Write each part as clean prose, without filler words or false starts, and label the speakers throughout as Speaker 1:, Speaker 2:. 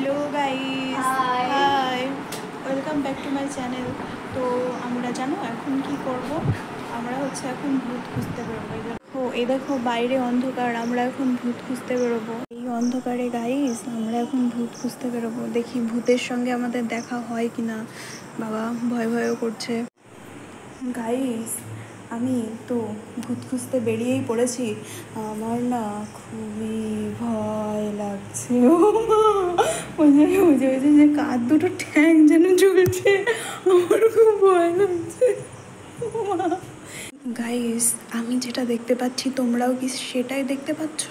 Speaker 1: Hello guys, hi, welcome back to my channel. তো আমরা জানো এখন কি করব? আমরা হচ্ছে এখন ভূত খুঁজতে বেরোবো। এই দেখো বাইরে অন্ধকার, আমরা এখন ভূত খুঁজতে বেরোবো। এই অন্ধকারে গাইস আমরা এখন ভূত খুঁজতে বেরোবো, দেখি ভূতের সঙ্গে আমাদের দেখা হয় কিনা। বাবা ভয় ভয়ও করছে। গাইস আমি তো ভূত খুঁজতে বেরিয়েই পড়েছি, আমার না খুবই ভয় লাগছে। বুঝে যে কাঁধ দুটো ঠ্যাং যেন ঝুলছে, আমার খুব ভয় লাগছে। গাইস আমি যেটা দেখতে পাচ্ছি তোমরাও কি সেটাই দেখতে পাচ্ছ?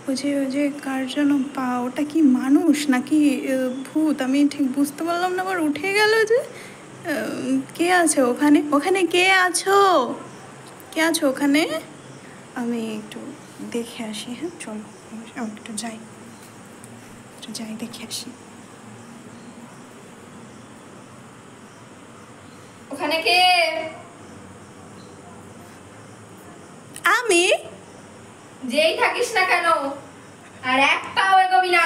Speaker 1: ওই যে কার যেন পা, ওটা কি মানুষ নাকি ভূত আমি ঠিক বুঝতে পারলাম না। আবার উঠে গেল যে কে আছে ওখানে? ওখানে কে আছো? কে আছো ওখানে? আমি একটু দেখে আসি। হ্যাঁ চলো একটু যাই দেখে আসি।
Speaker 2: ওখানে কে?
Speaker 1: আমি।
Speaker 2: যেই থাকিস না কেন আর এক পাও এগোবি না।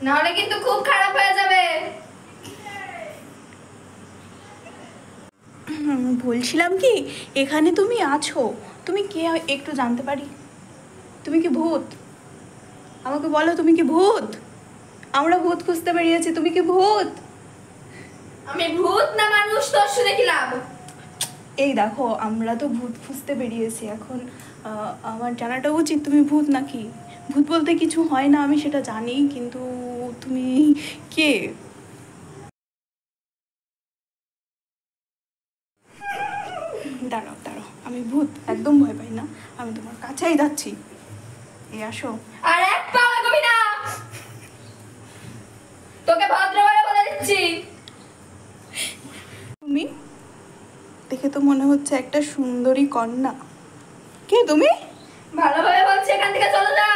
Speaker 2: নাহলে কিন্তু খুব খারাপ হয়ে যাবে।
Speaker 1: বলছিলাম কি, এখানে তুমি আছো, তুমি কে একটু জানতে পারি? তুমি কি ভূত? আমাকে বলো তুমি কি ভূত? আমরা ভূত খুঁজতে বেরিয়েছি, তুমি কি ভূত?
Speaker 2: আমি ভূত না মানুষ তোর শুনে কি লাভ?
Speaker 1: এই দেখো আমরা তো ভূত খুঁজতে বেরিয়েছি, এখন আমার জানাটা উচিত তুমি ভূত নাকি। ভূত বলতে কিছু হয় না আমি সেটা জানি, কিন্তু তুমি কে? দাঁড়াও আমি ভূত একদম ভয় পাই না, আমি তোমার কাছেই যাচ্ছি, এই আসো।
Speaker 2: আর এক পাও এগোবি না, তোকে ভদ্রভাবে বলে দিচ্ছি।
Speaker 1: তুমি দেখে তো মনে হচ্ছে একটা সুন্দরী কন্যা। কে তুমি?
Speaker 2: ভালোভাবে বলছি, এখান থেকে চলে যা।